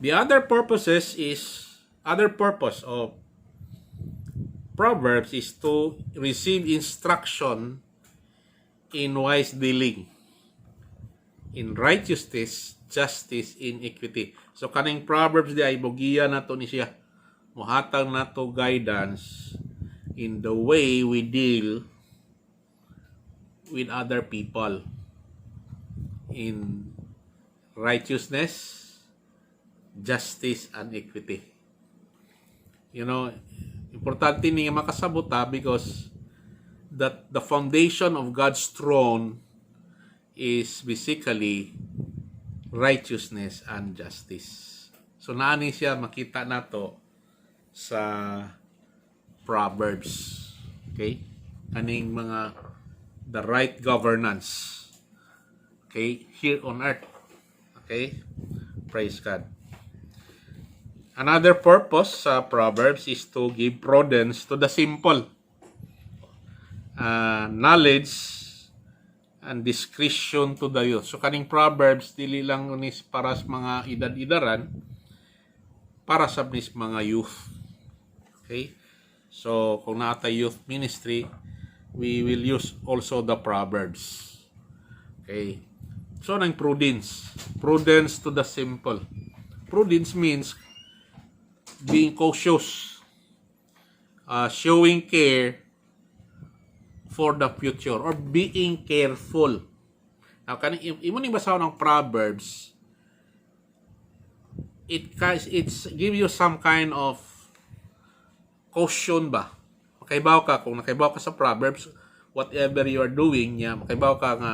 The other purpose of Proverbs is to receive instruction in wise dealing, in righteousness, justice, in equity. So kaning Proverbs di ay bugiya nato ni siya. Muhatag nato guidance in the way we deal with other people in righteousness, justice, and equity. You know, importante ni makasabot because that the foundation of God's throne is basically righteousness and justice. So naani siya makita nato sa Proverbs. Okay? Kaning mga the right governance. Okay? Here on earth. Okay? Praise God. Another purpose sa Proverbs is to give prudence to the simple. Knowledge and discretion to the youth. So kaning Proverbs dili lang unis para sa mga edad-edaran, para sa mga youth. Okay? So kung naata youth ministry, we will use also the Proverbs. Okay? So nang prudence. Prudence to the simple. Prudence means being cautious, showing care for the future, or being careful. Now, imo ning basahon ng Proverbs, it's give you some kind of caution ba? Makaibaw ka, kung nakaibaw ka sa Proverbs, whatever you are doing, makaibaw ka nga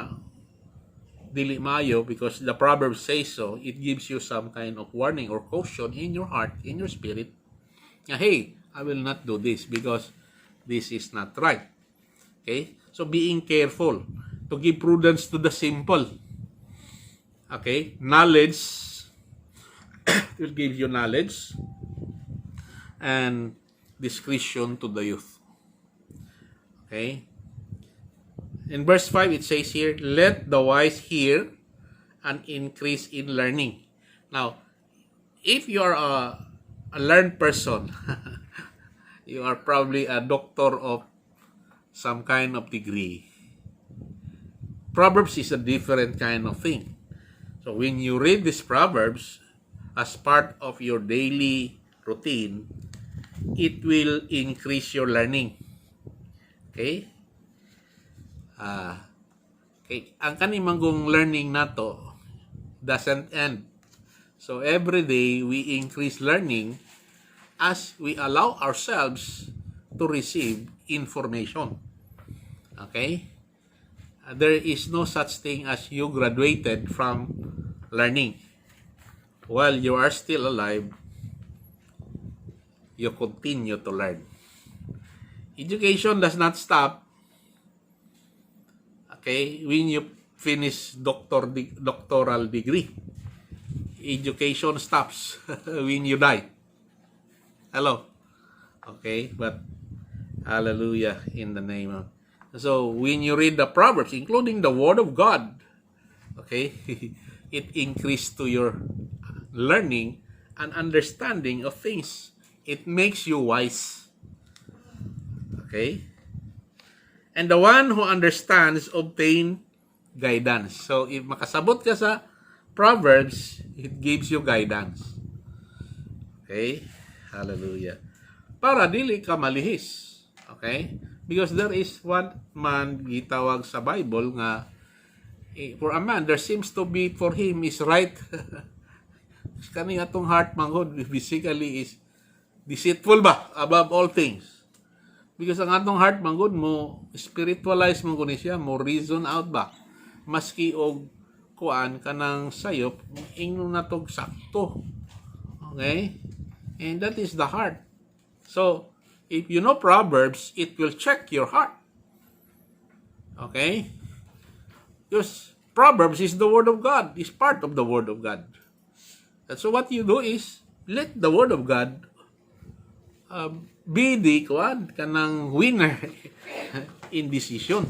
dili maayo because the Proverbs say so, it gives you some kind of warning or caution in your heart, in your spirit. Hey, I will not do this because this is not right. Okay? So being careful to give prudence to the simple. Okay? Knowledge will give you knowledge and discretion to the youth. Okay? In verse 5, it says here, let the wise hear and increase in learning. Now, if you are a learned person, you are probably a doctor of some kind of degree. Proverbs is a different kind of thing. So when you read these Proverbs as part of your daily routine, it will increase your learning. Okay? Okay. Ang kanimanggong learning nato doesn't end. So every day we increase learning as we allow ourselves to receive information. Okay? There is no such thing as you graduated from learning. While you are still alive, you continue to learn. Education does not stop. Okay, when you finish doctoral degree, education stops when you die. Hello. Okay, but hallelujah in the name of. So when you read the Proverbs, including the Word of God, okay, it increases to your learning and understanding of things. It makes you wise. Okay. And the one who understands obtain guidance. So, if makasabot ka sa Proverbs, it gives you guidance. Okay? Hallelujah. Para dili ka malihis. Okay? Because there is one man gitawag sa Bible nga, for a man, there seems to be, for him, is right. Kaning atong heart, manghod, basically is deceitful ba? Above all things. Because ang atong heart manggod mo spiritualize man guni siya, mo reason out ba maski og kuan kanang sayop ingnon natog sakto. Okay? And that is the heart. So if you know Proverbs, it will check your heart. Okay? Because Proverbs is the Word of God, is part of the Word of God. And so what you do is let the Word of God be the kanang winner in decision,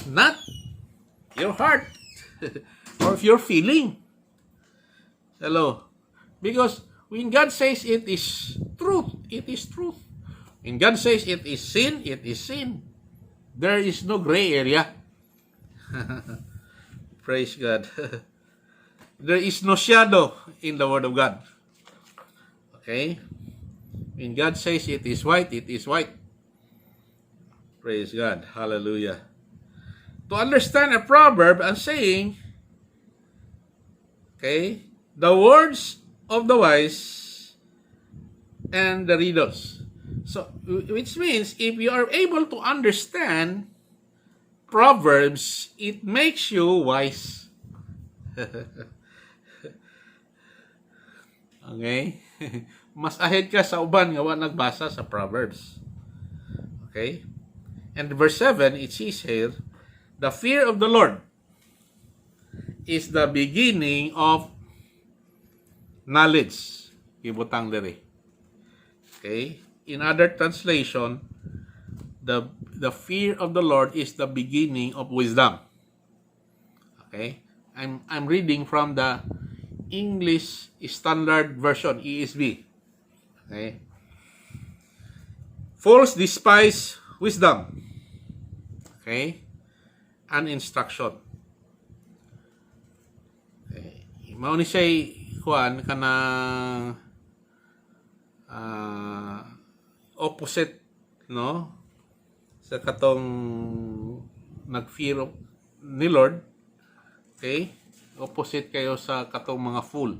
not your heart or your feeling. Hello, because When God says it is truth, it is truth. When God says it is sin, it is sin. There is no gray area. Praise God. There is no shadow in the Word of God. Okay? When God says it is white, it is white. Praise God. Hallelujah. To understand a proverb, I'm saying, okay, the words of the wise and the riddles. So, which means if you are able to understand Proverbs, it makes you wise. Okay? Mas ahead ka sa uban nga wa nagbasa sa Proverbs. Okay? And verse 7, it says here, the fear of the Lord is the beginning of knowledge. Ibutang diri. Okay? In other translation, the fear of the Lord is the beginning of wisdom. Okay? I'm reading from the English Standard Version, ESV. Okay? Fools despise wisdom. Okay? And instruction. Okay. Mao ni siya kuan kana opposite, no, sa katong nag-fear ni Lord. Okay? Opposite kayo sa katong mga fool.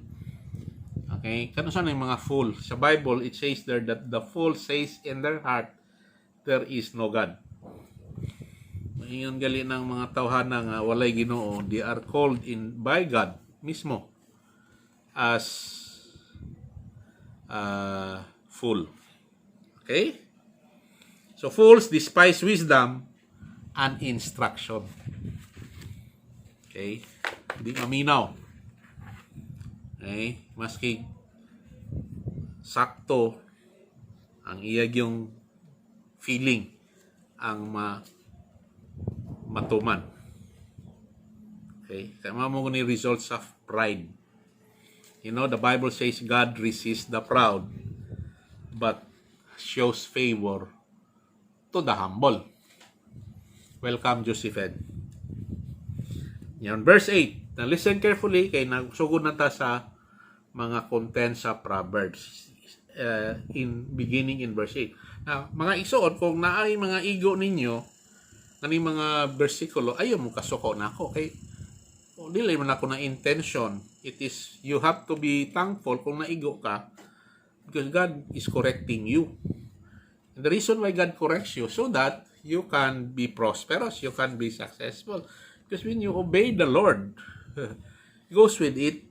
Okay? Kano sa yung mga fool? Sa Bible, it says there that the fool says in their heart, there is no God. Ingon gali ng mga tawhana nga walay Ginoo, they are called in by God mismo as fool. Okay? So fools despise wisdom and instruction. Okay? Hindi maminaw. Okay? Maski sakto ang iyag yung feeling ang matuman. Okay? Kaya mo ni results of pride. You know, the Bible says God resists the proud but shows favor to the humble. Welcome, Josephine. Yan, verse 8. Now, listen carefully kay nagsugod na ta sa mga content sa Proverbs beginning in verse 8. Now, mga isuot, kung naay mga igo ninyo, kani mga bersikulo, ayaw mo kasuko na ako. Okay? Dili man ako na intention. It is, you have to be thankful kung naigo ka because God is correcting you. And the reason why God corrects you, so that you can be prosperous, you can be successful. Because when you obey the Lord, it goes with it,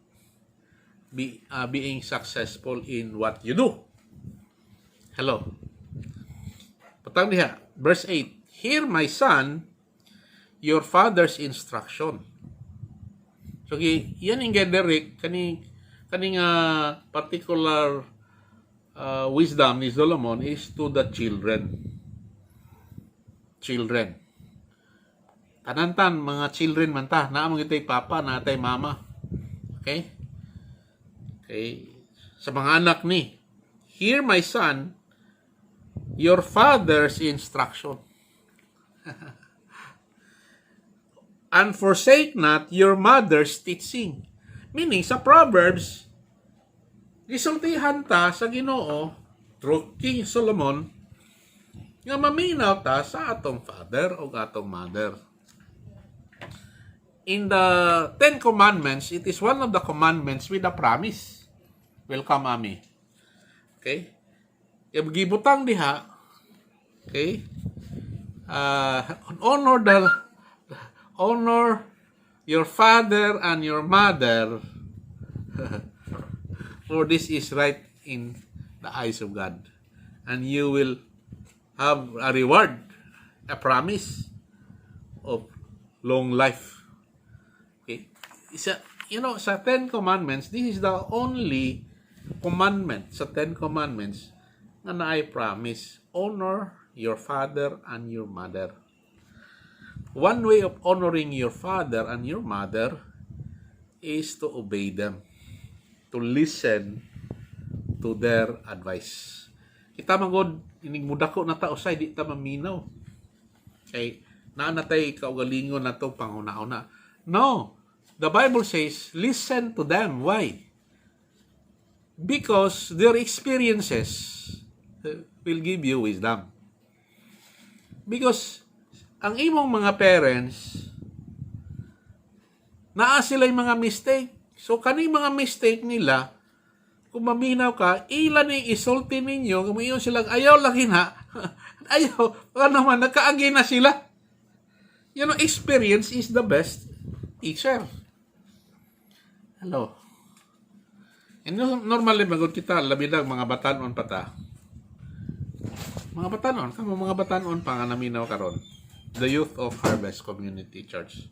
being successful in what you do. Hello. Patang diha, verse 8. Hear, my son, your father's instruction. So, yan yung Derek, kaning particular wisdom ni Solomon is to the children. Children. Tanantan, mga children man ta. Naamang itay papa, natay mama. Okay? Okay. Sa mga anak ni, hear, my son, your father's instruction. And forsake not your mother's teaching. Meaning, sa Proverbs, gisultihan ta sa Ginoo through King Solomon nga maminaw ta sa atong father o atong mother. In the Ten Commandments, it is one of the commandments with a promise. Welcome, Ami. Okay? Gibutang diha, okay? Honor your father and your mother, for this is right in the eyes of God. And you will have a reward, a promise of long life. Okay? Sa Ten Commandments, this is the only commandment sa Ten Commandments na naay promise. Honor your father and your mother. One way of honoring your father and your mother is to obey them, to listen to their advice. Kita magod ining mudako na ta usay di ta maminaw. Kay naa na tay kaugalingon na to panguna-una. No. The Bible says, listen to them. Why? Because their experiences will give you wisdom. Because ang imong mga parents, naa sila'y mga mistake. So, kani mga mistake nila, kung maminaw ka, ilan yung isulti ninyo, kung iyon silang ayaw lang hina, ayaw, baka naman, nagkaagi na sila. You know, experience is the best teacher. Hello. And normally, magod kita, labi na mga batanon pa ta. Mga batanon, kamo mga batanon pa nga naminaw karon. The Youth of Harvest Community Church.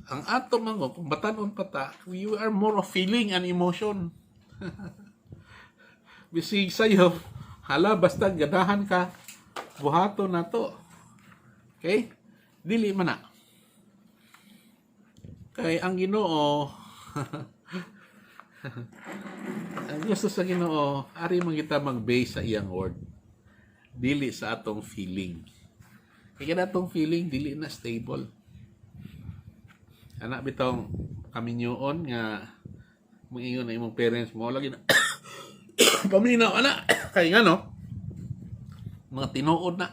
Ang ato mga, kung batanon pa ta, you are more of feeling and emotion. Bisig sa'yo, hala, basta ganahan ka, buhato na to. Okay? Dili man na. Kay ang Ginoo, ang gusto sa Ginoo, ari man kita mag-base sa iyang word. Dili sa atong feeling. Kaya atong feeling, dili na stable. Anak bitong kami nyoon nga moingon na imong parents mo lagi na paminaw ana kay nga no mga tinuod na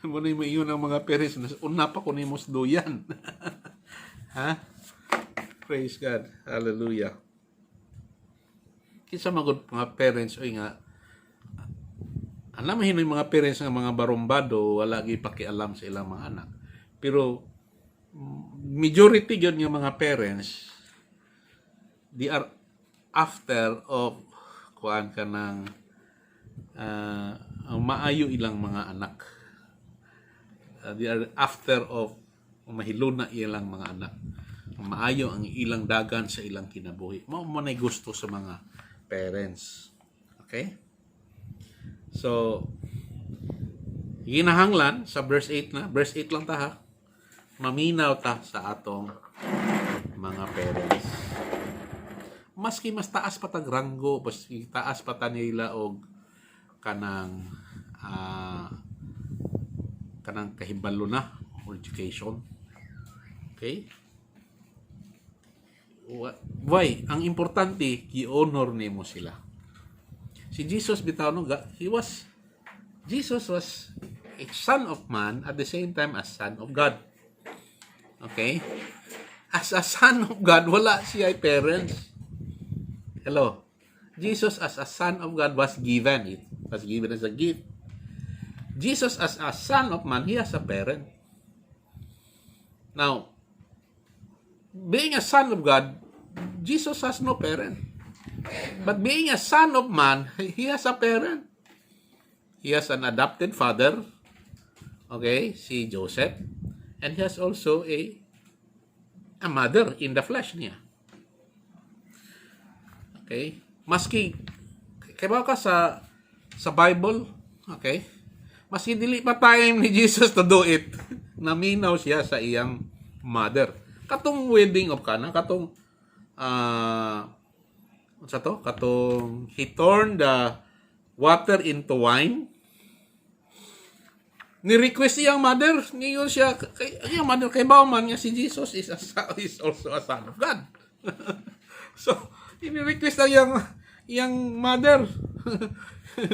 mo na moingon ang mga parents na una pa ko nimo duyan. Ha? Praise God. Hallelujah. Kinsa magud mga parents oy nga alam mo yung mga parents nga mga barumbado wala gi pakialam sa ilang mga anak. Pero majority yun yung mga parents, they are after of kuan ka ng maayo ilang mga anak. They are after of mahiluna ilang mga anak. Maayo ang ilang dagan sa ilang kinabuhi. Mao man ay gusto sa mga parents. Okay? So, ginahanglan sa verse 8 na. Verse 8 lang ta ha. Maminaw ta sa atong mga parents. Maski mas taas pa tag ranggo, maski taas pa ta nila og kanang kahibalo na or education. Okay? Why? Ang importante, i-honor nimo sila. Si Jesus bitaw no, Jesus was a son of man at the same time as son of God. Okay? As a son of God, wala siya parents. Hello? Jesus as a son of God was given. It was given as a gift. Jesus as a son of man, he has a parent. Now, being a son of God, Jesus has no parent. But being a son of man, he has a parent. He has an adopted father. Okay, si Joseph. And he has also a mother in the flesh niya. Okay? Maski, kaya ka sa Bible, okay? Maski dili pa time ni Jesus to do it, naminaw siya sa iyang mother. Katong wedding of Cana, katong katong he turned the water into wine. Ni-request iyang mother, niyon siya, iyang mother, kay Bauman nga si Jesus is also a son of God. So, ni-request na iyang mother,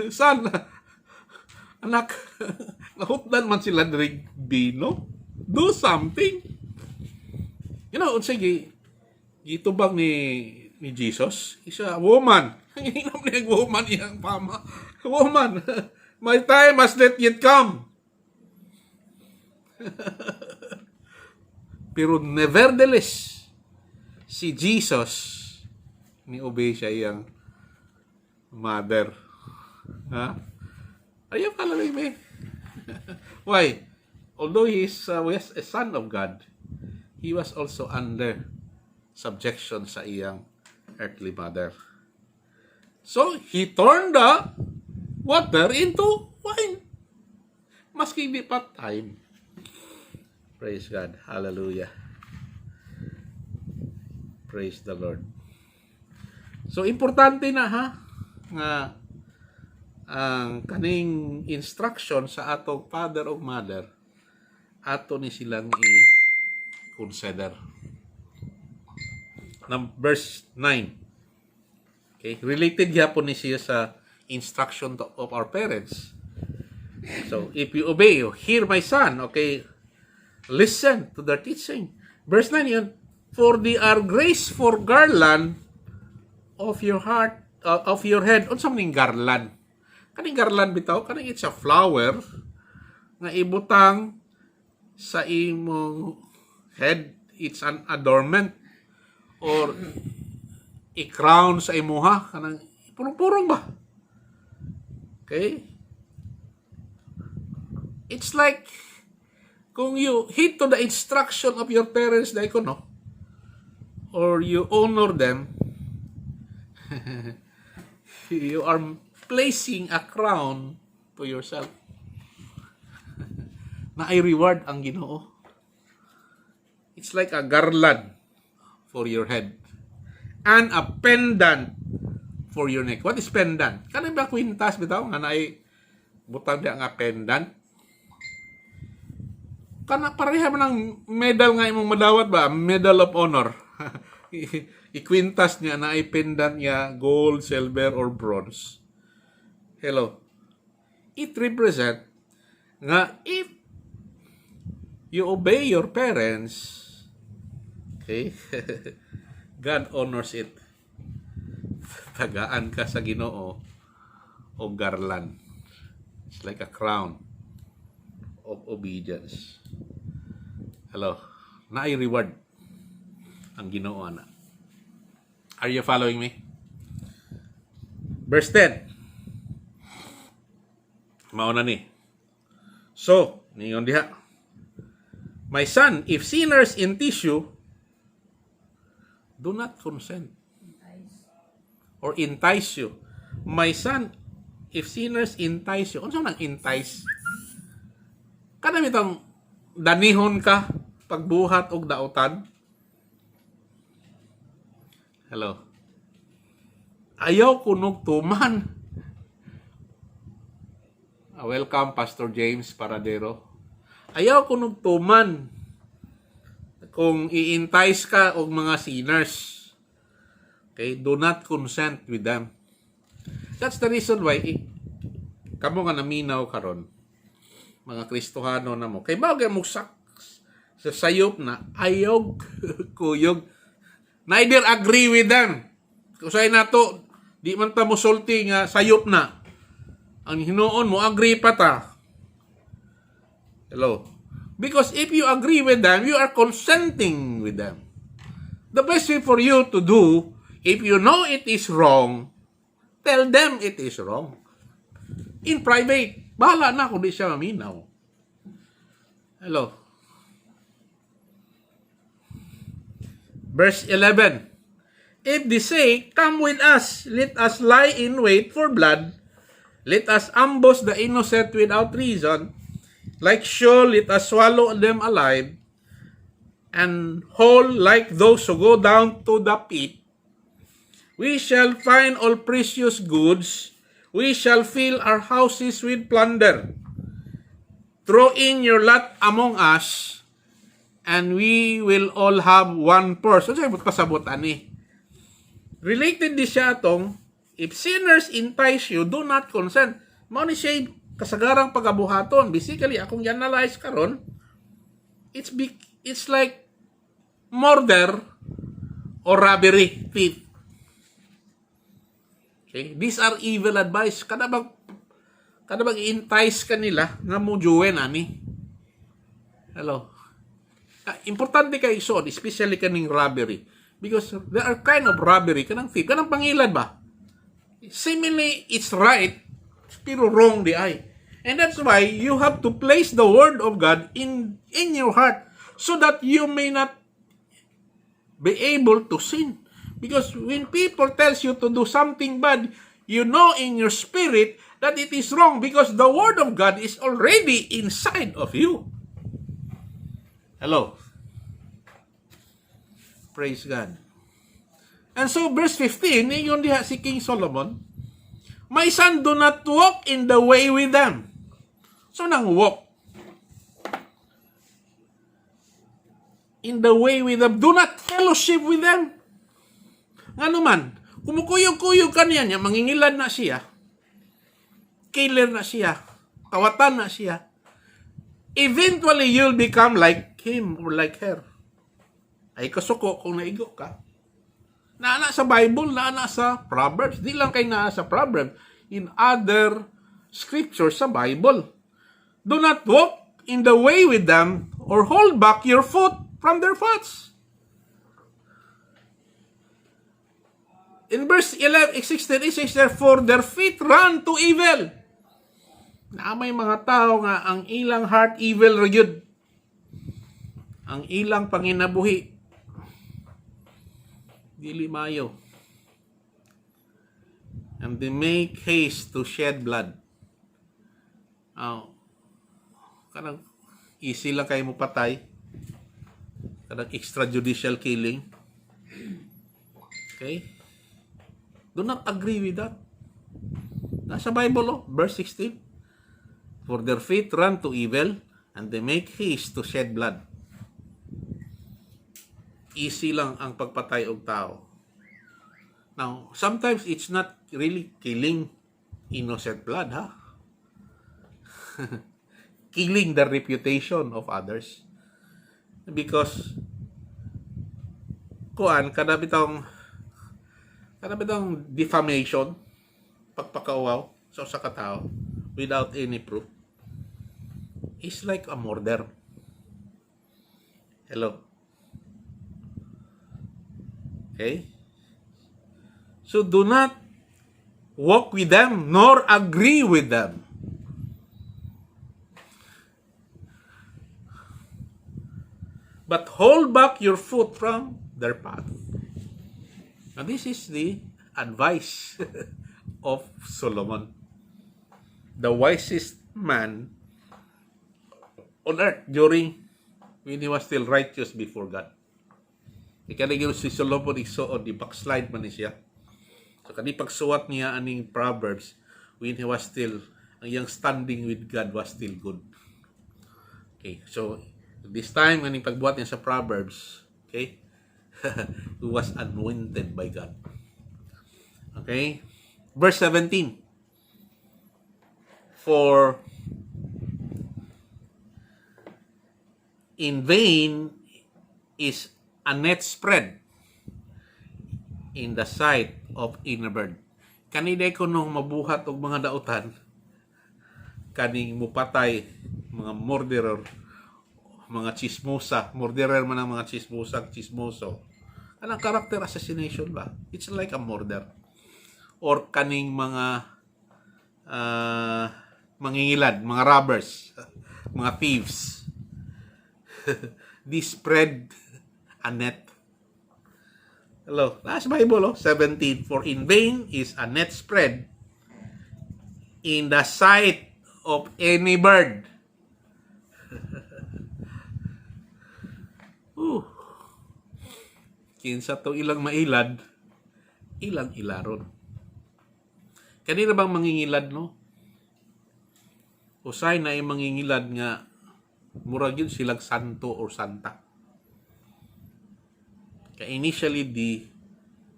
son, anak, nahutdan man sila drink bino, do something. You know, sige, gitubang ni Jesus, isa, woman, hinam na yung woman iyang pama, woman, my time has not yet come. Pero nevertheless, si Jesus, ni-obey siya iyang mother. Ha? Ayaw ka lang, may. Why? Although he was a son of God, he was also under subjection sa iyang earthly mother. So, he turned the water into wine. Maski di pa time. Praise God. Hallelujah. Praise the Lord. So importante na ha nga ang kaning instruction sa atong father o mother ato ni silang i-consider. Verse 9. Okay, related gyapon ni siya sa instruction of our parents. So, if you obey, hear my son, okay, listen to their teaching. Verse 9 yun, for they are grace for garland of your heart, of your head. Unsa maning garland? Kaning garland bitaw, kaning it's a flower nga ibutang sa imong head. It's an adornment or i-crown sa imuha. Kanang purong-purong ba? Okay? It's like kung you heed to the instruction of your parents, like, no? Or you honor them, you are placing a crown to yourself na ay reward ang Ginoo. It's like a garland for your head and a pendant for your neck. What is pendant? Kanang ba kwintas bitaw nga naay butang dia nga pendant? Kana pareha man ang medal nga imong madawat ba? Medal of honor. Ikwintas niya na ay pendant niya gold, silver, or bronze. Hello. It represent nga if you obey your parents, okay, God honors it. Tagaan ka sa Ginoo o garland. It's like a crown of obedience. Hello. Naay reward ang Ginoo ana. Are you following me? Verse 10. Mauna ni. So, ningon diha. My son, if sinners entice you, do not consent. Or entice you. My son, if sinners entice you. Ano nang entice? Kana mitang danihon ka pagbuhat og dautan. Hello. Ayaw kunog tuman. Welcome Pastor James Paradero. Ayaw kunog tuman kung i-entice ka og mga sinners. Okay, do not consent with them. That's the reason why kamo nga naminaw karon mga Kristohano na mo. Kay bagay mo sa sayop na ayog kuyog. Neither agree with them. Kusay nato di man ta mo sulti nga sayop na. Ang Hinuon mo agree pa ta. Hello. Because if you agree with them, you are consenting with them. The best way for you to do, if you know it is wrong, tell them it is wrong. In private. Bahala na kung di siya maminaw. Hello. Verse 11. If they say, come with us, let us lie in wait for blood, let us ambush the innocent without reason, like sure, let us swallow them alive, and whole like those who go down to the pit. We shall find all precious goods, we shall fill our houses with plunder. Throw in your lot among us, and we will all have one purse. So, sabi pasabot ani. Related di siya atong, if sinners entice you, do not consent. Mao ni siya kasagarang pagabuhaton. Basically, akong analyze karon, it's like murder or robbery, thief. Okay? These are evil advice. Kada bang i-entice kanila nga mo juwen ani. Hello. Importante kay isod, especially kaning robbery. Because there are kind of robbery, kanang thief, kanang pangilad ba? Seemingly, it's right, pero wrong di ay. And that's why you have to place the word of God in your heart so that you may not be able to sin. Because when people tells you to do something bad, you know in your spirit that it is wrong because the word of God is already inside of you. Hello. Praise God. And so verse 15, yun diha si King Solomon, my son, do not walk in the way with them. So nang walk in the way with them, do not fellowship with them. Nga naman, kumukuyog-kuyog kaniya niya, mangingilad na siya, killer na siya, kawatan na siya. Eventually, you'll become like him or like her. Ay kasuko kung naigo ka. Naana sa Bible, naana sa Proverbs. Di lang kayo naana sa Proverbs. In other scriptures sa Bible. Do not walk in the way with them or hold back your foot from their thoughts. In verse 11, 16, it says, therefore their feet run to evil. Na may mga tao nga ang ilang heart evil ryud. Ang ilang panginabuhi dili mayo. And they make haste to shed blood. Kanang easy lang kayo mo patay. Kanang extrajudicial killing. Okay? Do not agree with that. Nasa Bible, verse 16. For their feet run to evil, and they make haste to shed blood. Easy lang ang pagpatay og tao. Now, sometimes it's not really killing innocent blood, ha? Killing the reputation of others. Because kada bitong defamation, pagpakauaw sa usa ka tawo without any proof is like a murder. Hello. Okay? So do not walk with them nor agree with them. But hold back your foot from their path. And this is the advice of Solomon, the wisest man on earth when he was still righteous before God. Ikanigin si Solomon igsuon, di backslide man siya. So kani pagsuwat niya aning Proverbs when he was still, ang iyang standing with God was still good. Okay, so this time aning pagbuhat niya sa Proverbs, okay, he was anointed by God. Okay, verse 17. For in vain is a net spread in the sight of inner bird. Kaniday ko nung mabuhat og mga dautan, kaning mupatay, mga murderer, mga chismosa, murderer man ang mga chismoso. Anong character assassination ba? It's like a murder. Or kaning mga mangingilad, mga robbers, mga thieves. They spread a net. Hello, last Bible, 17. For in vain is a net spread in the sight of any bird. Kinsa to ilang mailad, ilang ilaron. Kanina bang mangingilad, no? Usay na ay mangingilad nga murag yun silang santo or santa. Initially, they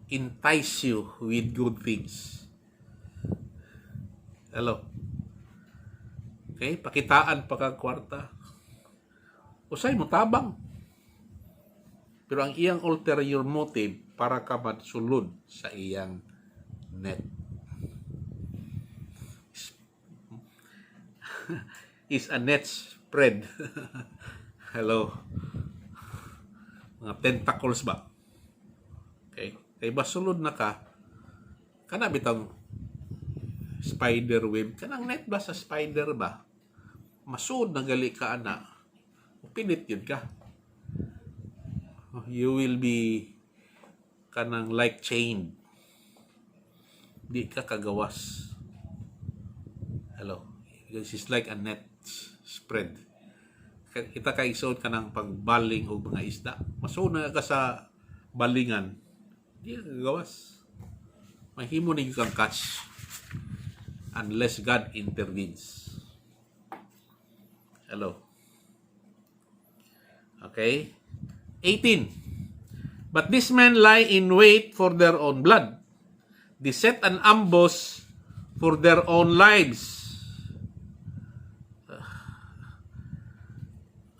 entice you with good things. Hello. Okay, pakitaan pa kag kwarta. Usay mo tabang. Pero ang iyang ulterior motive para ka matsulod sa iyang net. Is a net spread. Hello. Mga tentacles ba? Okay? Kay basulod na ka, kana bitang spider web, kanang net ba sa spider ba? Masud na gali ka ana. Pinit yun ka. You will be kanang like chained. Di ka kagawas. Hello. Because it's like a net spread. Kita ka isod ka ng pagbaling o mga isda. Masuna ka sa balingan. Di gawas. Mahimo ni kang catch unless God intervenes. Hello. Okay? 18. But these men lie in wait for their own blood. They set an ambush for their own lives.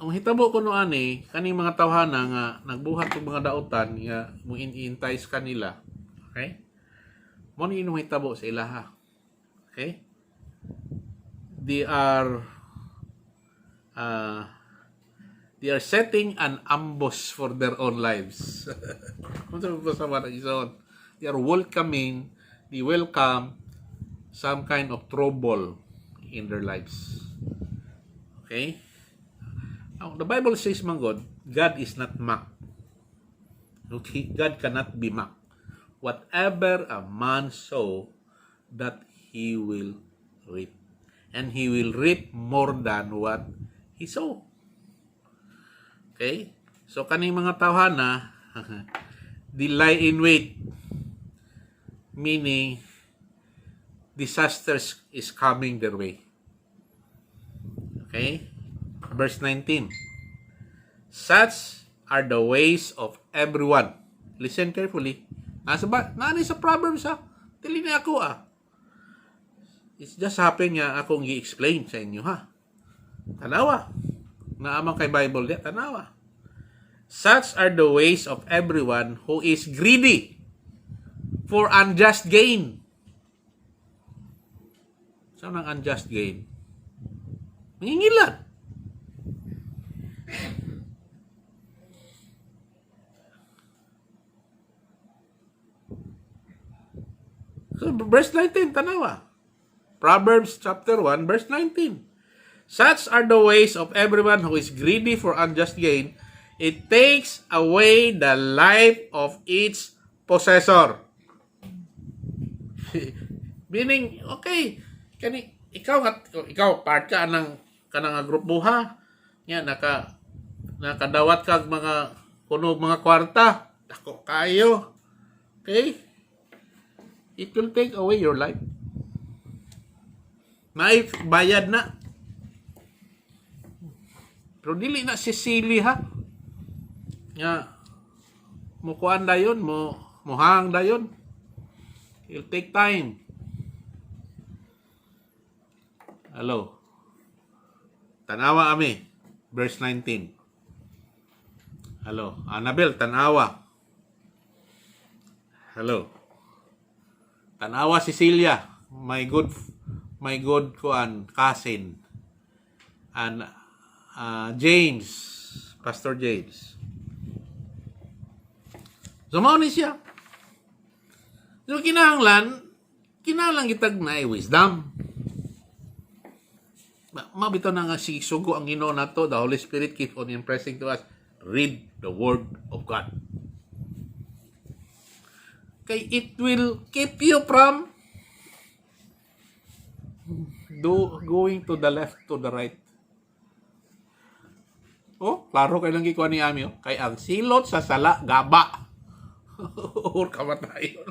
Ang hitabo ko no ani, kaning mga tawhana nga nagbuhat og mga daotan nga mo entice kanila. Okay? Mo ni inong hitabo sa ilaha. Okay? They are setting an ambush for their own lives. They are welcome some kind of trouble in their lives. Okay? Now, the Bible says, man God is not mocked. Okay? God cannot be mocked. Whatever a man sow, that he will reap. And he will reap more than what he sow. Okay? So, kaning mga tawhana, they lie in wait. Meaning, disasters is coming their way. Okay? Verse 19. Such are the ways of everyone. Listen carefully. Nani sa Proverbs ha? Tili na ako It's just happen nga akong i-explain sa inyo ha. Tanawa. Naamang kay Bible niya. Tanawa. Such are the ways of everyone who is greedy for unjust gain. Saan ang unjust gain? Mangingilan. So, verse 19, tanawa. Proverbs chapter 1, verse 19. Such are the ways of everyone who is greedy for unjust gain. It takes away the life of its possessor. Meaning, okay, ikaw part ka ng kanang grupo ha. Yan, nakadawat kag mga kuno mga kwarta. Ako kayo. Okay? It will take away your life. May bayad na. Pero dili na sisili ha. Nga, mukuan dayon, muhang dayon. It'll take time. Hello. Tanawa ami. Verse 19. Hello. Annabel, tanawa. Hello. Tanawa Cecilia. My good cousin. And James. Pastor James. Sumaw ni siya. So, kinahanglan kitag na wisdom. Mabito na nga si sugo ang Ginoo nato. The Holy Spirit keep on impressing to us. Read the Word of God. Okay, it will keep you from going to the left, to the right. Oh, klaro kay lang gikuha ni Ami. Kay ang silot sa sala, gaba. Or kamatayon.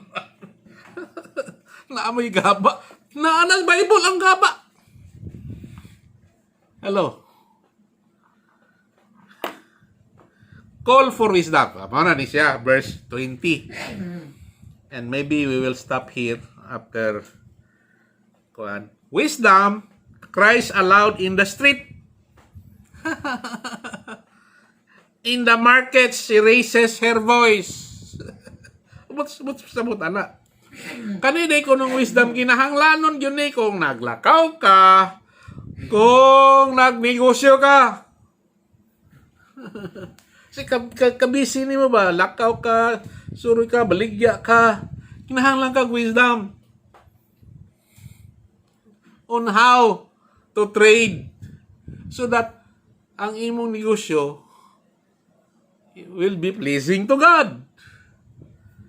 Naamoy gaba. Naanang Bible ang gaba. Hello. Call for wisdom. Mana ni siya, verse 20. And maybe we will stop here after wisdom cries aloud in the street. In the market, she raises her voice. What's sabot ana? Kanina ko nung wisdom kinahanglanon yun kung naglakaw ka, kung nagnegosyo ka. Kasi kabisi ni mo ba? Lakaw ka, suroy ka, baligya ka. Kinahanglan ka wisdom on how to trade so that ang imong negosyo will be pleasing to God.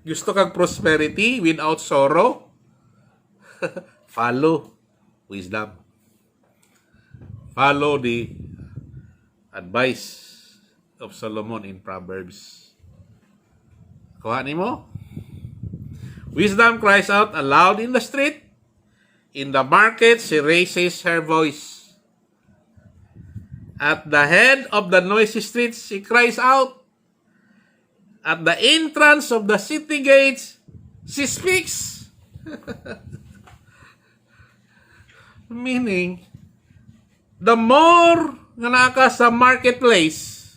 Gusto kag prosperity without sorrow? Follow wisdom. Follow the advice of Solomon in Proverbs. Kuha nimo? Wisdom cries out aloud in the street. In the market, she raises her voice. At the head of the noisy streets, she cries out. At the entrance of the city gates, she speaks. Meaning, the more nga naka sa marketplace,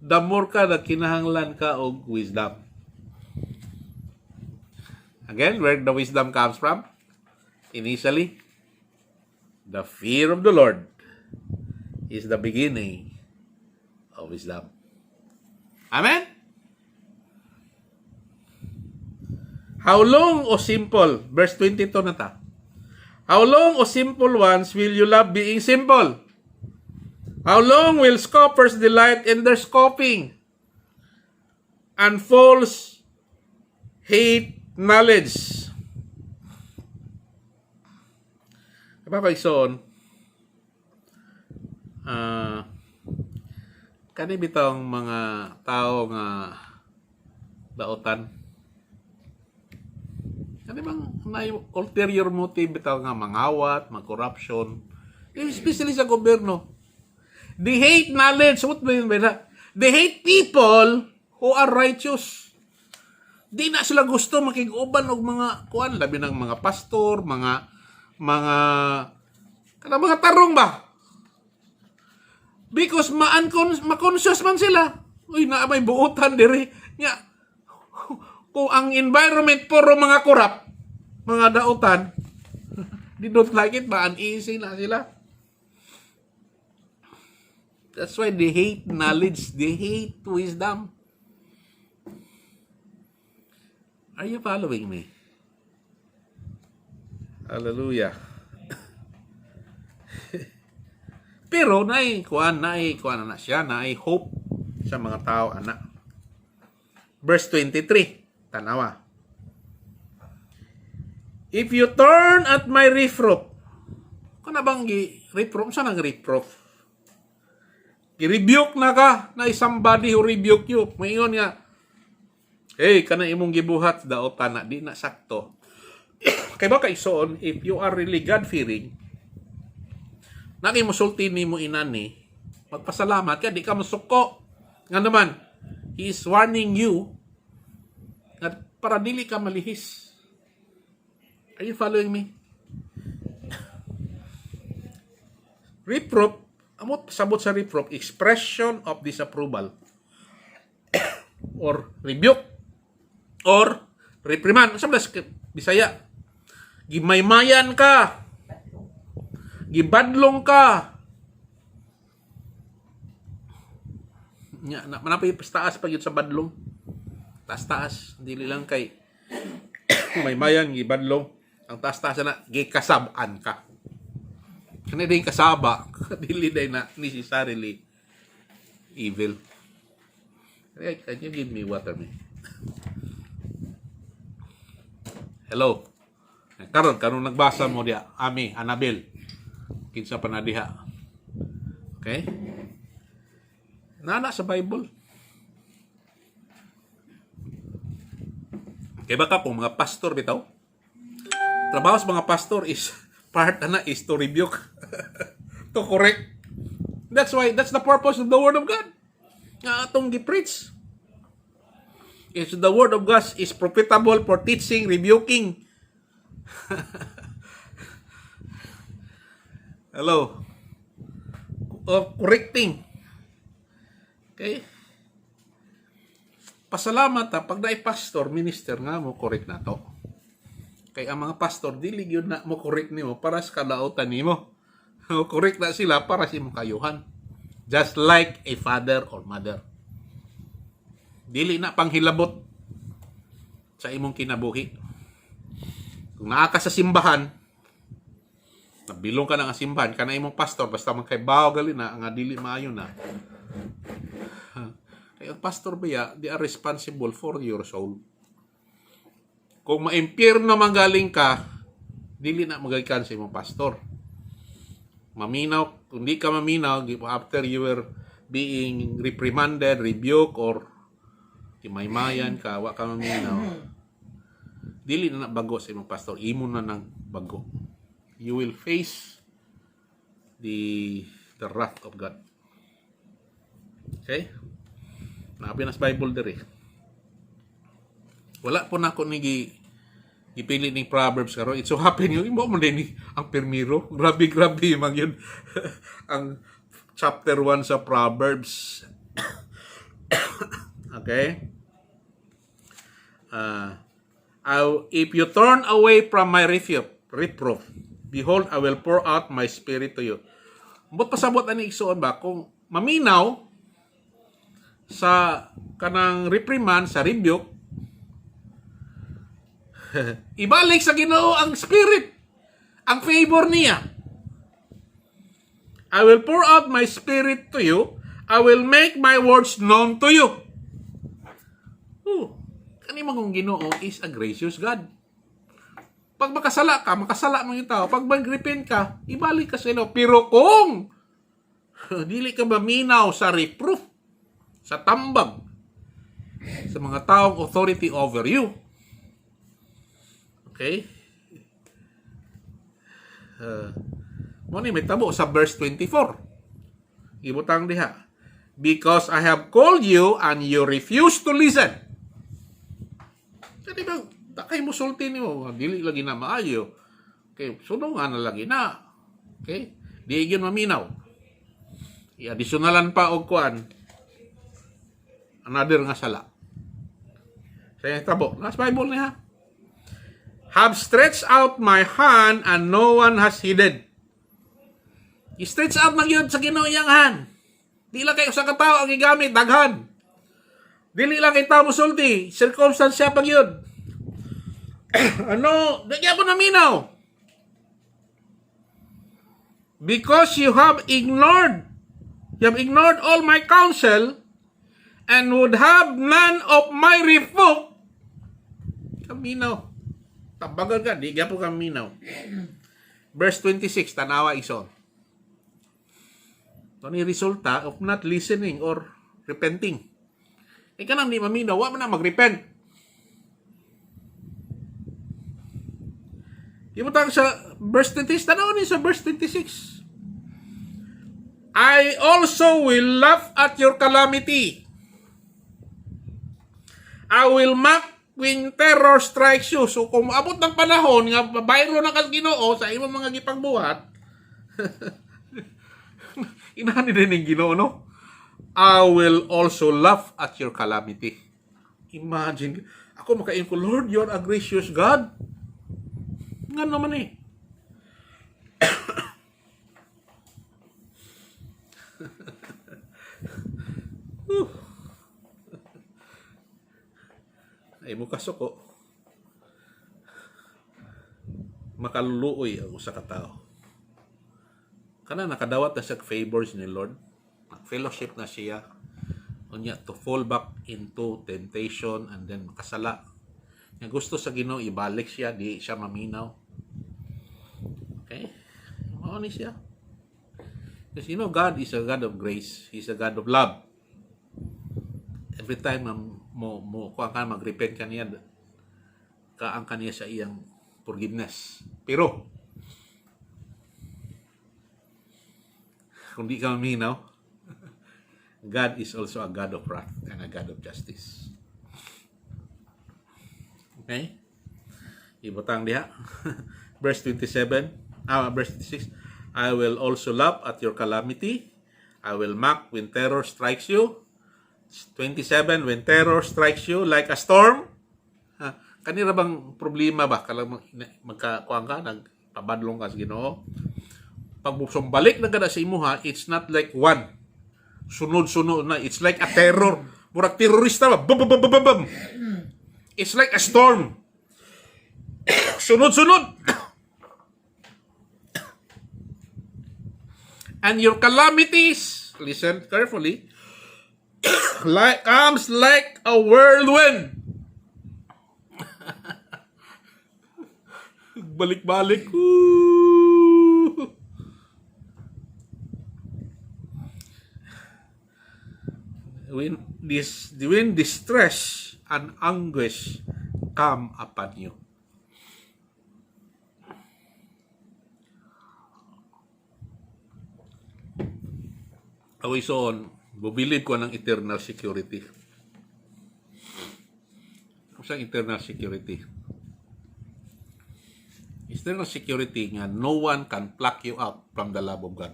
the more ka na kinahanglan ka og wisdom. Again, where the wisdom comes from? Initially, the fear of the Lord is the beginning of wisdom. Amen? How long, O simple? Verse 22 na ta. How long, O simple ones, will you love being simple? How long will scoffers delight in their scoffing? And fools hate knowledge. Kapapagsoon, kani bitong mga tao nga daotan. Kani bang may ulterior motive bitaw nga mangawat, mag-corruption, especially sa gobyerno. They hate knowledge. What mean by that? They hate people who are righteous. Di na sila gusto makig-uban og mga kuan, labi ng mga pastor, mga kana mga tarong ba? Because ma-conscious man sila. Uy, na may buutan diri. Nya, kung ang environment puro mga korap, mga dautan, they don't like it ba? Uneasy na sila. That's why they hate knowledge. They hate wisdom. Are you following me? Hallelujah. Pero naay kuan na siya, naay hope sa mga tao ana. Verse 23, tanawa. If you turn at my reproof, kuna bang reproof sa nang reproof? I-rebuke na ka na somebody who rebuke you. Maingon nga, hey, kana imong gibuhat daotan na di na sakto. Kay ba kay soon, if you are really God-fearing, naki musulti ni mo inani, magpasalamat ka, di ka masuko. Nga naman, He is warning you na para dili ka malihis. Are you following me? Reproof, amot sabot sa reproof, expression of disapproval or rebuke or reprimand. Sa Bisaya, gimaymayan ka, gibadlong ka. Nya na manapay taas pag yun sa badlong. Taas-taas, dili lang kay maymayan gibadlong. Ang taas-taas na gikasab-an ka. Kani din kasaba, dili day na necessarily evil. Can you give me water, me? Hello. Karon nagbasa mo dia, Ami, Annabel. Kinsa pa na diha. Okay? Nana sa Bible. Kaya baka po mga pastor bitaw. Trabaho sa mga pastor is part is to rebuke, to correct. That's the purpose of the Word of God. Nga atong gi-preach. If the Word of God is profitable for teaching, rebuking, hello, of correcting. Okay? Pasalamat ha, pag naay pastor, minister nga mo, correct na to. Kaya ang mga pastor, dili yun na mo correct nimo para sa kadautan nimo. Correct na sila para sa imong kayuhan. Just like a father or mother. Dili na panghilabot sa imong kinabuhi. Kung naa ka sa simbahan, nabilong ka na nga simbahan, ka na imong pastor, basta man kay bawo gali na, nga dili maayo na. Kaya ang pastor baya, they are responsible for your soul. Kung ma-impyerno magaling ka, dili na magagikan sa imong pastor. Maminaw, kung di ka maminaw, after you were being reprimanded, rebuked, or Kimaymayan ka, wa ka maminaw. Dili na bago sa imong pastor, imo na nang bago. You will face the wrath of God. Okay? Napinas Bible diri. Wala po na ako gipili ni Proverbs karon. It so happen yun, mo man din ang permiro. Grabe man yun. Ang chapter 1 sa Proverbs. Okay? If you turn away from my reproof, behold, I will pour out my spirit to you. But pasabot ani igsoon ba kung maminaw sa kanang reprimand, sa rebuke, ibalik sa Ginoo ang spirit, ang favor niya. I will pour out my spirit to you. I will make my words known to you. Kani mong Ginoo is a gracious God. Pag makasala ka, makasala mo yung tao. Pag mag-repent ka, ibalik ka sa ilo. Pero kung dili ka maminaw sa reproof, sa tambag, sa mga taong authority over you, okay? May tabo sa verse 24. Ibutang diha. Because I have called you and you refuse to listen. Kasi ba, takay mo sulti niyo, dili lagi na maayo. Okay, sunungan na lagi na. Okay? Di yun maminaw. I-additionalan pa og kuan. Another nga sala. Sa tabo, nas Bible niya. Have stretched out my hand and no one has hidden. I-stretch out na yun sa Ginoo iyang hand. Di lang kayo sa katao ang igamit, daghan. Dili lang kita mo sulti, circumstance siya pag yun. Dagyan po na minaw. Because you have ignored all my counsel and would have none of my reproof. Kaminaw. Tabagan ka, di po kaminaw. Verse 26, tanawa ison. Ito ni resulta of not listening or repenting. Ika nang di maminaw, wa man na mag-repent. Ibutang sa verse 26, tanaw ni sa verse 26. I also will laugh at your calamity. I will mock when terror strikes you. So kung maabot ng panahon nga bayro na kas Ginoo sa imong mga gipagbuhat, inahan din ng Ginoo, no? I will also laugh at your calamity. Imagine, ako makain ko, Lord, you're a gracious God. Nga naman eh. Ay mo kasuko. Makaluluoy ang usa ka tawo. Kana nakadawat na sa favors ni Lord. Fellowship na siya. Unya to fall back into temptation and then makasala. Nga gusto sa Ginoo ibalik siya, di siya maminaw. Okay? Mao ni siya. Because you know, God is a God of grace. He's a God of love. Every time mo kuha ka, mag-repent ka niya, kaang ka niya sa iyang forgiveness. Pero, kung di ka maminaw, God is also a God of wrath and a God of justice. Okay? Ibutang diha. Verse 26. I will also laugh at your calamity. I will mock when terror strikes you. 27. When terror strikes you like a storm. Kanira bang problema ba? Kalang magkakuang ka, nagpabadlong ka sa Ginoo. Pag balik na kada sa imuha, it's not like one. Sunod-sunod na. It's like a terror. Murag terorista ba? Bum, bum, bum, bum, bum. It's like a storm. Sunod-sunod. And your calamities, listen carefully, comes like a whirlwind. Balik-balik. when distress and anguish come upon you. Away soon, bubilid ko ng eternal security. Sa eternal security. Eternal security nga no one can pluck you out from the love of God.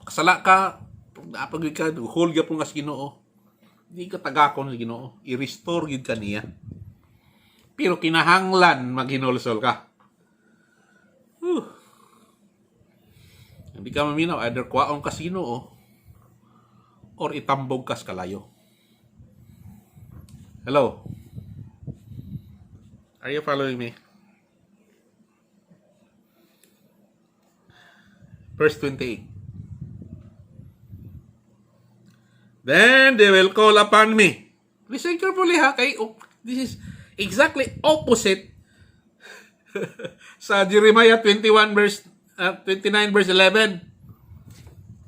Kasala ka, pag ka, hold ka po nga sa Ginoo, hindi ka tagakon sa Ginoo, i-restore yun ka niya. Pero kinahanglan maghinulsol ka. Hindi ka maminaw, either kwaon ka sa Ginoo, or itambog ka sa kalayo. Hello? Are you following me? Verse 28. Then they will call upon me. Listen carefully ha, kay this is exactly opposite sa Jeremiah 29 verse 11.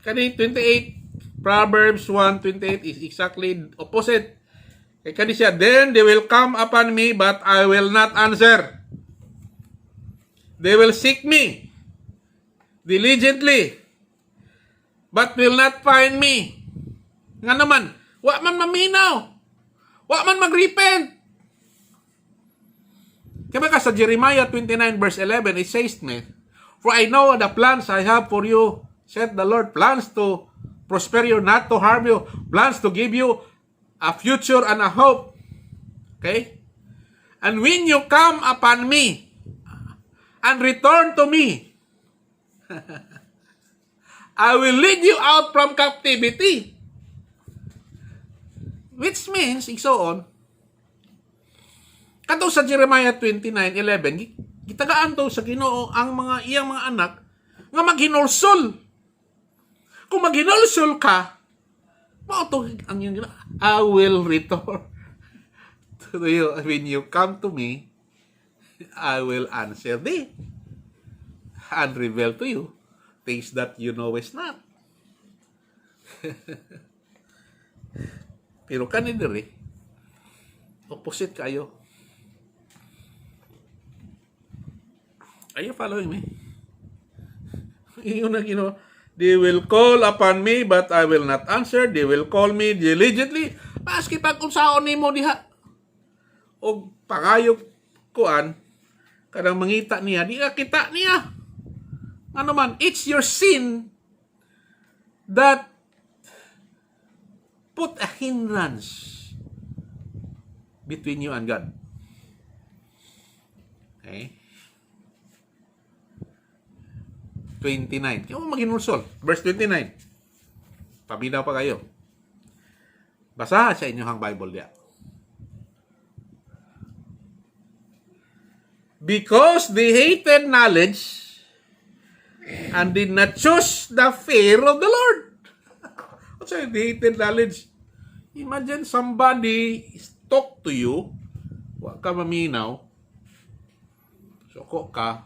Kani 28, Proverbs 1:28 is exactly opposite. Kani siya, then they will come upon me, but I will not answer. They will seek me diligently, but will not find me. Nga naman, wa man maminaw, wa man mag-repent. Kaya ka sa Jeremiah 29 verse 11, it says me, for I know the plans I have for you, said the Lord, plans to prosper you, not to harm you, plans to give you a future and a hope. Okay? And when you come upon me and return to me, I will lead you out from captivity. Which means, igsoon, kato sa Jeremiah 29:11, gitagaan to sa Ginoo ang iyang mga anak nga maghinulsol. Kung maghinulsol ka, to ang yung I will return to you. When you come to me, I will answer thee and reveal to you things that you know is not. Pero kanindiri, opposite kayo. Are you following me? Yun na Ginoo. They will call upon me, but I will not answer. They will call me diligently. Maski pag unsaon nimo diha. O pangayog kuan, kadang mangita niya, di ka kita niya. Ano man, it's your sin that put a hindrance between you and God. Okay? 29. Kaya mo maghinulsol. Verse 29. Paminaw pa kayo. Basa sa inyong Bible diya. Because they hated knowledge and did not choose the fear of the Lord. What's that? They hated knowledge. Imagine somebody talk to you, wa ka maminaw, soko ka,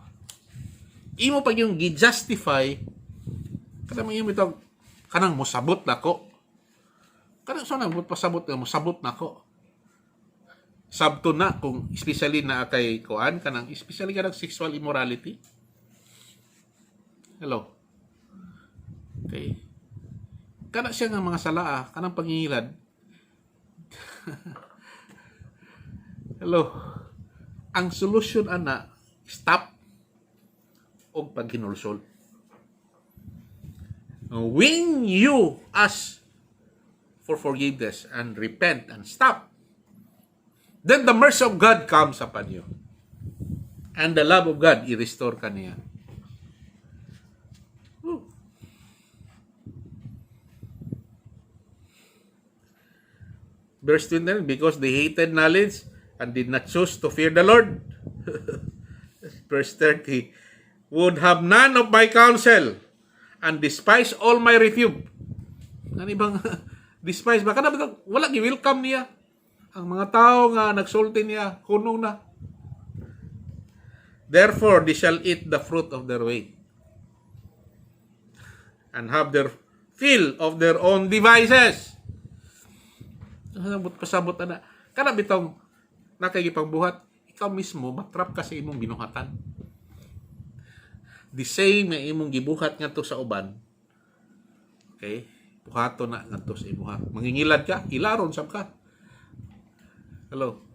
imo pag yung gi-justify, kada mo yung ito, kanang mosabot na ko. Kanang so nang pasabot na mosabot na ko. Sabto na kung especially na kay kuan kanang especially kanang sexual immorality. Hello. Okay. Kana siya nga mga salaa, kanang pangingilad. Hello. Ang solution ana, stop og paghinulsol. When you ask for forgiveness and repent and stop, then the mercy of God comes upon you. And the love of God, i-restore ka niya. Verse 29, because they hated knowledge and did not choose to fear the Lord. Verse 30, would have none of my counsel and despise all my rebuke. Ano bang despise ba? Kana wala gi-welcome niya. Ang mga tao nga nagsulti niya, kuno na. Therefore, they shall eat the fruit of their way and have their fill of their own devices. Pasabot na. Kana bitong nakagipagbuhat, ikaw mismo matrap ka sa imong binuhatan. The same na imong gibuhat ngadto sa uban. Okay? Buhato na ngadto sa imuha. Mangingilad ka, ilaron sab ka. Hello.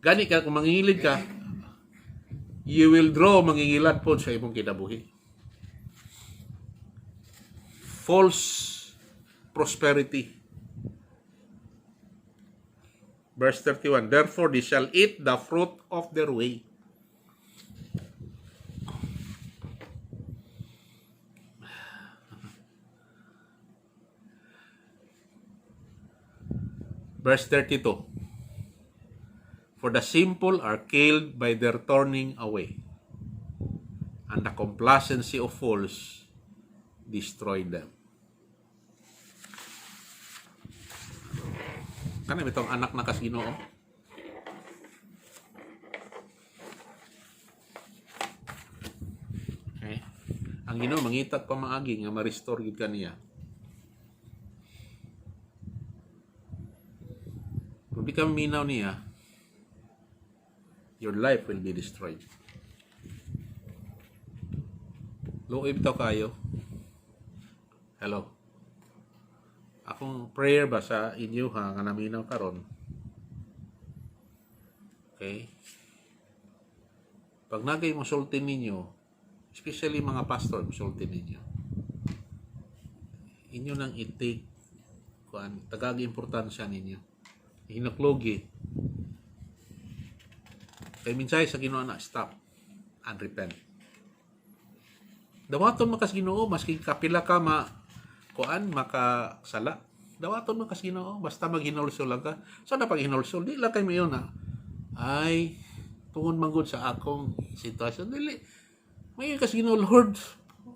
Gani ka kung mangingilid ka, you will draw mangingilad po sa imong kinabuhi. False prosperity. Verse 31, therefore they shall eat the fruit of their way. Verse 32, for the simple are killed by their turning away, and the complacency of fools destroy them. Kana bitong anak na kas Ginoo. Okay. Ang Ginoo mangitat pa maagi nga ma-restore gid kaniya. Kung di ka minaw niya, your life will be destroyed. Luoy bitaw kayo. Hello. Akong prayer ba sa inyo ha, nga naminaw karon. Okay? Pag nagay musultin ninyo, especially mga pastor, musultin ninyo. Inyo nang i-take kuan, tagagi importansya ninyo. Hinaklogi. Kaya minsay sa Ginoo na stop and repent. Dawaton makas Ginoo maski kapila ka makasala. Dawaton makas Ginoo basta maghinulsol lang ka. So na pag hinulsol di lang kay mayon na. Ay tungod manggod sa akong sitwasyon dili. May kas Ginoo Lord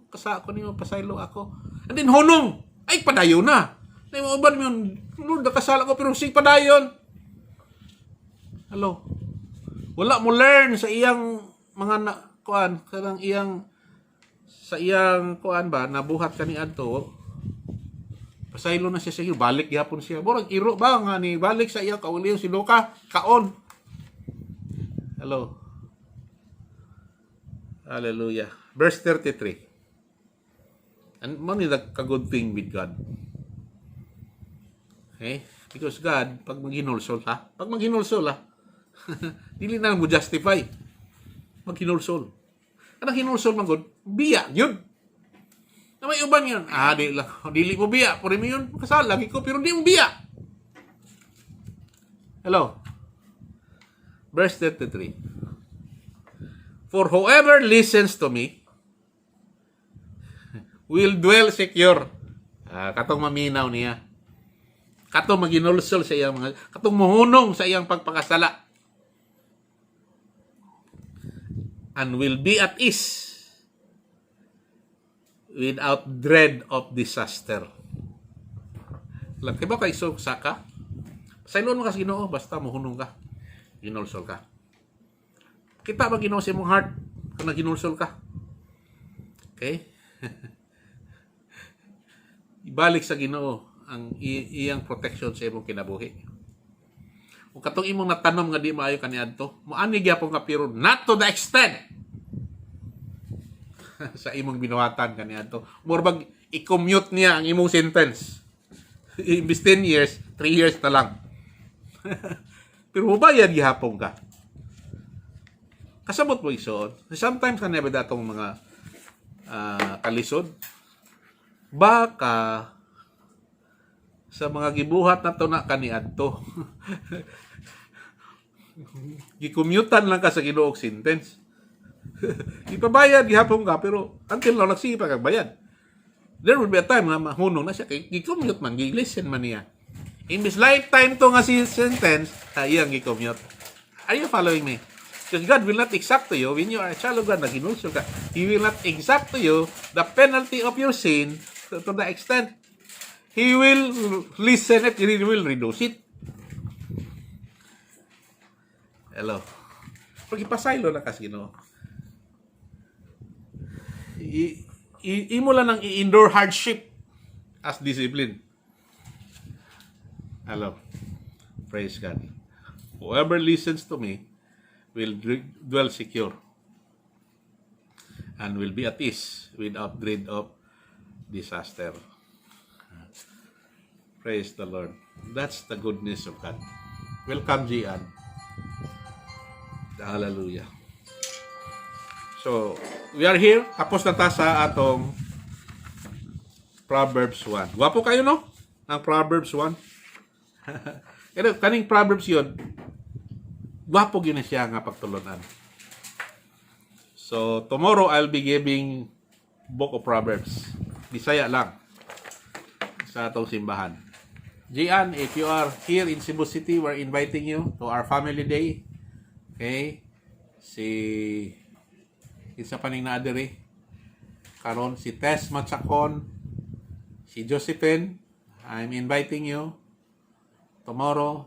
kasa ako nimo pasaylo ako. And then hunong ay padayon na. Nay mo uban mo Lord nakasala ko pero sig padayon. Hello. Wala mo learn sa iyang mga kuan kanang iyang sa iyang kuan ba nabuhat kaniadto. Pasaylo na siya sige balik gyapon siya. Murag iro ba nga ni balik sa iyang kauliw si Luka kaon. Hello. Hallelujah. Verse 33. And money the good thing with God. Okay? Because God, pag maghinulsol ha, dili na mo justify. Maghinulsol. Kanang hinulsol man gud, biya yun. Na may uban yun. Dili mo biya, puri mo yun, kasal lagi ko, pero di mo biya. Hello. Verse 33. For whoever listens to me will dwell secure. Katong maminaw niya. Katong maginulsol sa iyang mga, katong muhunong sa iyang pagpakasala. And will be at ease without dread of disaster. Laki ba kay saka? Sailon mo kasi Ginoo basta muhunong ka. Ginulsol ka. Kita ba Ginoo sa imong heart kung naginulsol ka? Okay? Ibalik sa Ginoo ang iyang protection sa imong kinabuhi. Kung katong imong natanom nga di maayo kaniadto, moani gyapon ka pero not to the extent sa imong binuhatan kaniadto. Morbag i-commute niya ang imong sentence. Imbis 10 years, 3 years na lang. Pero mabayad gihapon ka. Kasabot mo isuon. Sometimes kanebe datong mga kalisod. Baka sa mga gibuhat na to na kaniadto. Gikommutan lang ka sa Ginoo og sentence. Ipabayad gihapon ka pero until now nagsige pa kag bayad. There will be a time na mahunong na siya kay gi-commute man, gi-listen man niya. In this lifetime to nga si sentence, iyang gi-commute. Are you following me? Because God will not exact to you when you are a child of God na ginulsol ka. He will not exact to you the penalty of your sin to the extent He will listen it, He will reduce it. Hello. Pag ipasaylo na kasi, no? Imo lang ang i-endure hardship as discipline. Hello. Praise God. Whoever listens to me will dwell secure and will be at ease without dread of disaster. Praise the Lord. That's the goodness of God. Welcome, Gian. Hallelujah. So, we are here. Tapos na ta sa atong Proverbs 1. Gwapo kayo, no? Ang Proverbs 1. Kaning Proverbs yun, gwapo yun na siya nga pagtulunan. So, tomorrow I'll be giving Book of Proverbs. Bisaya lang. Sa atong simbahan. Gian, if you are here in Cebu City, we're inviting you to our family day. Okay? Isa pa ning naadiri. Karon si Tess Machacon, si Josephine, I'm inviting you tomorrow.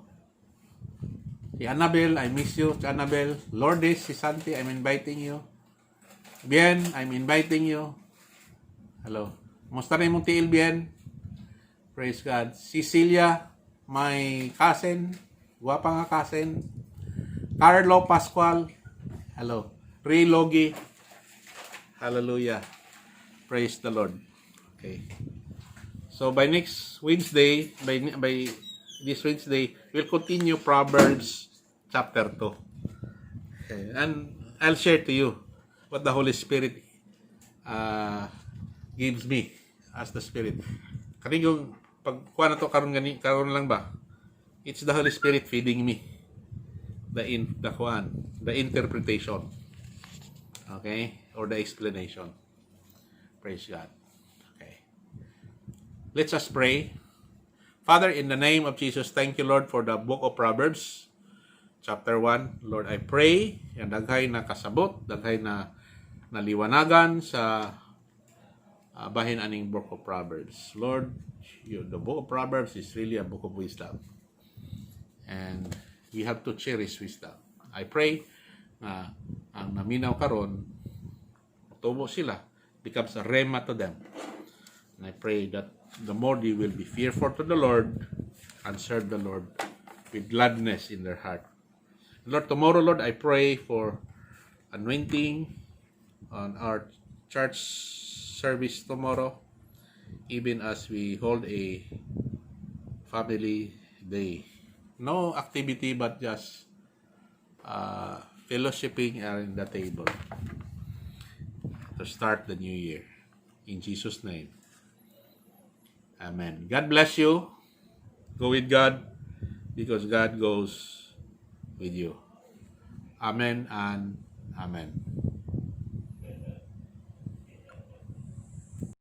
Si Annabel, I miss you. Si Annabel, Lourdes, si Santi, I'm inviting you. Bien, I'm inviting you. Hello. Musta rin mong tiil, Bien? Praise God. Cecilia, my cousin, guwapa nga cousin. Carlo Pascual, hello. Ray Logi, hallelujah. Praise the Lord. Okay. So by next Wednesday, by this Wednesday, we'll continue Proverbs chapter 2. Okay. And I'll share to you what the Holy Spirit gives me as the Spirit. Kaning yung pagkuha na to karon lang ba? It's the Holy Spirit feeding me the interpretation. Okay? Or the explanation. Praise God. Okay. Let's just pray. Father, in the name of Jesus, thank you, Lord, for the book of Proverbs, chapter 1. Lord, I pray, yung daghay na kasabot, daghay na naliwanagan sa bahin aning book of Proverbs. Lord, the book of Proverbs is really a book of wisdom. And we have to cherish wisdom. I pray na ang naminaw karon, tubo sila, becomes a rema to them. And I pray that the more they will be fearful to the Lord and serve the Lord with gladness in their heart. Lord, tomorrow, Lord, I pray for anointing on our church service tomorrow, even as we hold a family day. No activity but just fellowshipping in the table to start the new year. In Jesus' name. Amen. God bless you. Go with God because God goes with you. Amen and amen.